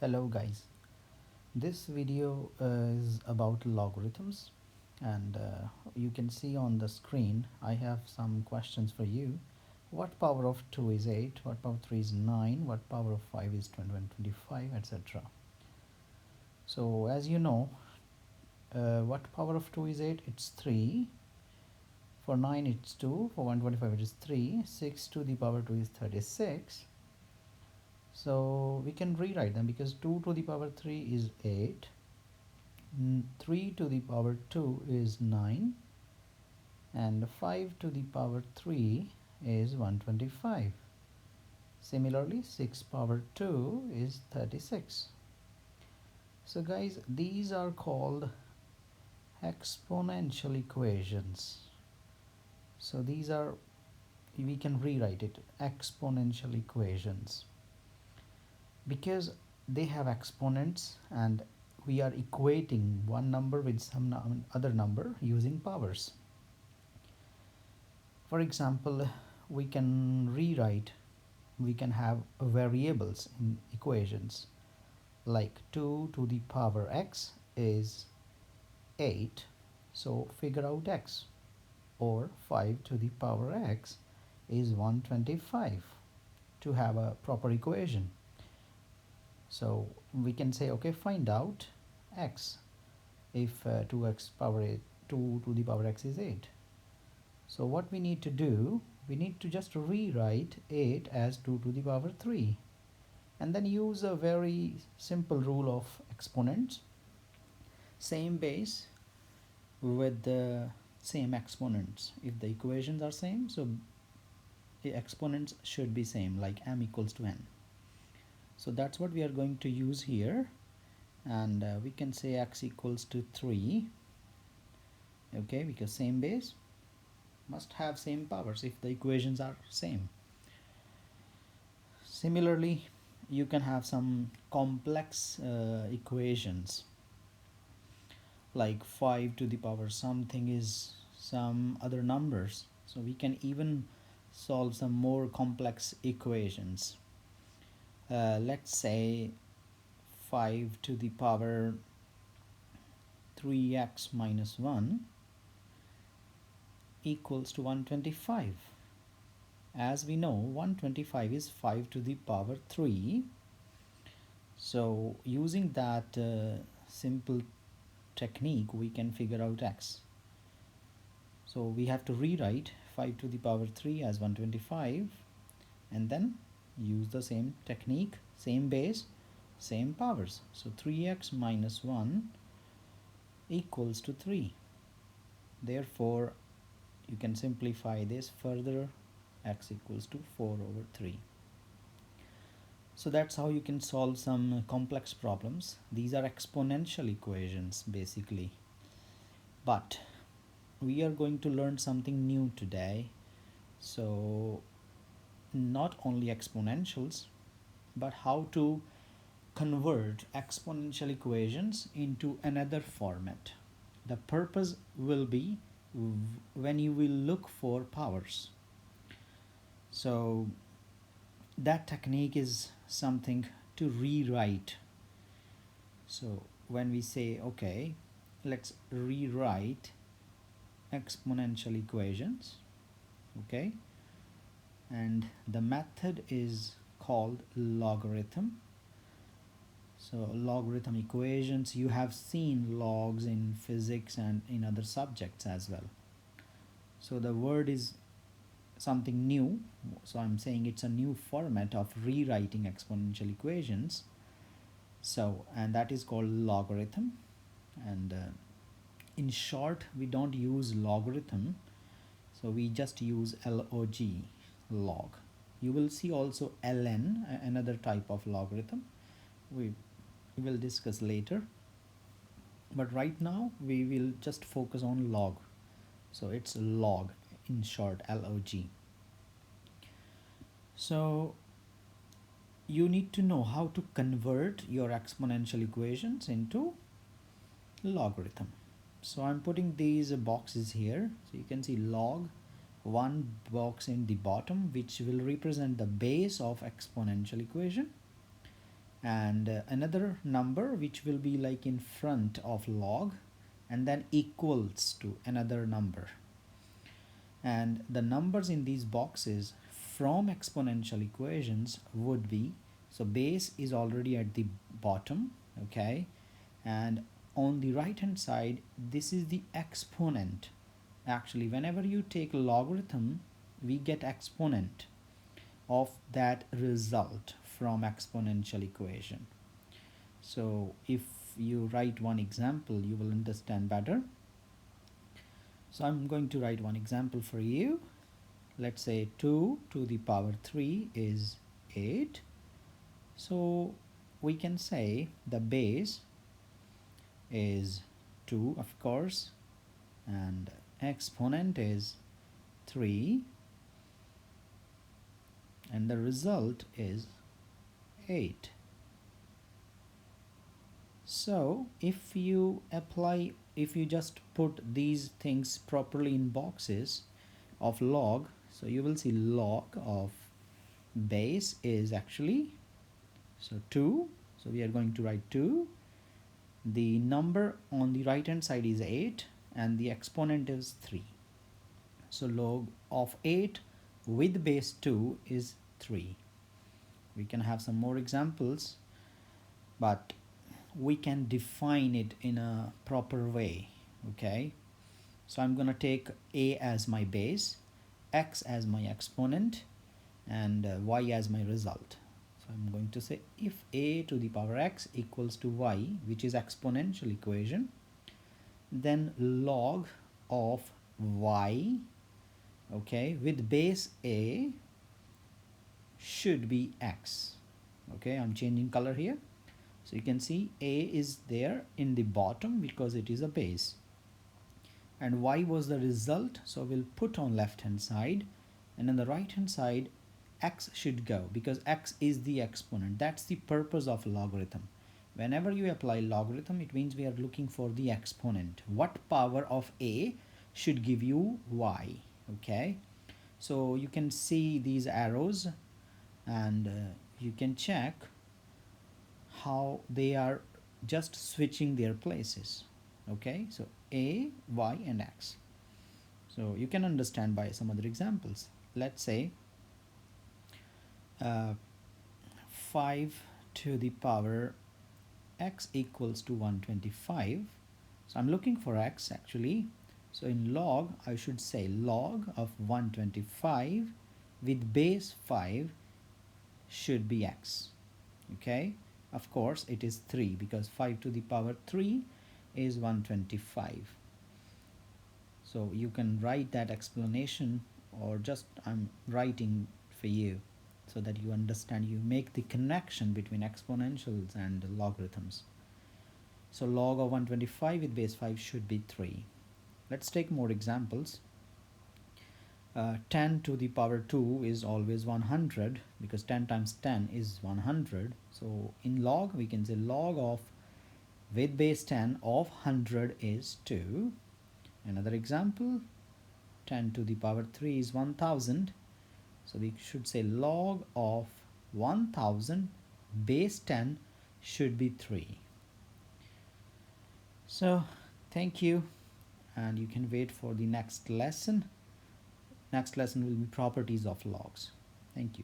Hello guys, this video is about logarithms and you can see on the screen I have some questions for you. What power of 2 is 8, what power of 3 is 9, what power of 5 is 25, etc. So as you know, what power of 2 is 8? It's 3. For 9 it's 2, for 125 it is 3, 6 to the power 2 is 36. So we can rewrite them because 2 to the power 3 is 8. 3 to the power 2 is 9 and 5 to the power 3 is 125. Similarly, 6 power 2 is 36. So guys, these are called exponential equations. So these are, we can rewrite it, exponential equations, because they have exponents and we are equating one number with some other number using powers. For example, we can have variables in equations like 2 to the power x is 8, so figure out x, or 5 to the power x is 125 to have a proper equation. So we can say, okay, find out x if 2x power 8, 2 to the power x is 8. So what we need to do, we need to just rewrite 8 as 2 to the power 3 and then use a very simple rule of exponents. Same base with the same exponents. If the equations are same, so the exponents should be same, like m equals to n. So that's what we are going to use here, and we can say x equals to 3, okay, because same base must have same powers if the equations are same. Similarly, you can have some complex equations like 5 to the power something is some other numbers. So we can even solve some more complex equations. Let's say 5 to the power 3x minus 1 equals to 125. As we know, 125 is 5 to the power 3. So using that simple technique, we can figure out x. So we have to rewrite 5 to the power 3 as 125 and then use the same technique, same base, same powers. So 3x minus 1 equals to 3. Therefore, you can simplify this further, x equals to 4 over 3. So that's how you can solve some complex problems. These are exponential equations basically. But we are going to learn something new today. So not only exponentials, but how to convert exponential equations into another format. The purpose will be when you will look for powers. So that technique is something to rewrite. So when we say, okay, let's rewrite exponential equations, okay, and the method is called logarithm. So logarithm equations, you have seen logs in physics and in other subjects as well. So the word is something new, so I'm saying it's a new format of rewriting exponential equations. So, and that is called logarithm, and in short we don't use logarithm, so we just use log, log. You will see also ln, another type of logarithm we will discuss later, but right now we will just focus on log. So it's log, in short, log. So you need to know how to convert your exponential equations into logarithm. So I'm putting these boxes here, so you can see log, one box in the bottom which will represent the base of exponential equation, and another number which will be like in front of log and then equals to another number, and the numbers in these boxes from exponential equations would be, so base is already at the bottom, okay, and on the right hand side this is the exponent. Actually, whenever you take logarithm, we get exponent of that result from exponential equation. So if you write one example, you will understand better. So I'm going to write one example for you. Let's say 2 to the power 3 is 8. So we can say the base is 2, of course, and exponent is 3, and the result is 8. So if you just put these things properly in boxes of log, so you will see log of base is actually, so 2, so we are going to write 2, the number on the right hand side is 8, and the exponent is 3. So log of 8 with base 2 is 3. We can have some more examples, but we can define it in a proper way, okay. So I'm going to take a as my base, x as my exponent, and y as my result. So I'm going to say if a to the power x equals to y, which is exponential equation, then log of y, okay, with base a should be x. Okay, I'm changing color here. So you can see a is there in the bottom because it is a base, and y was the result, so we'll put on left hand side, and on the right hand side x should go because x is the exponent. That's the purpose of logarithm. Whenever you apply logarithm, it means we are looking for the exponent. What power of a should give you y, okay. So you can see these arrows, and you can check how they are just switching their places, okay. So a, y, and x. So you can understand by some other examples. Let's say 5 to the power x equals to 125. So I'm looking for x actually. So in log, I should say log of 125 with base 5 should be x, okay. Of course it is 3 because 5 to the power 3 is 125. So you can write that explanation, or just I'm writing for you so that you understand, you make the connection between exponentials and logarithms. So log of 125 with base 5 should be 3. Let's take more examples. 10 to the power 2 is always 100 because 10 times 10 is 100. So in log, we can say log of with base 10 of 100 is 2. Another example, 10 to the power 3 is 1000. So we should say log of 1000 base 10 should be 3. So thank you, and you can wait for the next lesson. Next lesson will be properties of logs. Thank you.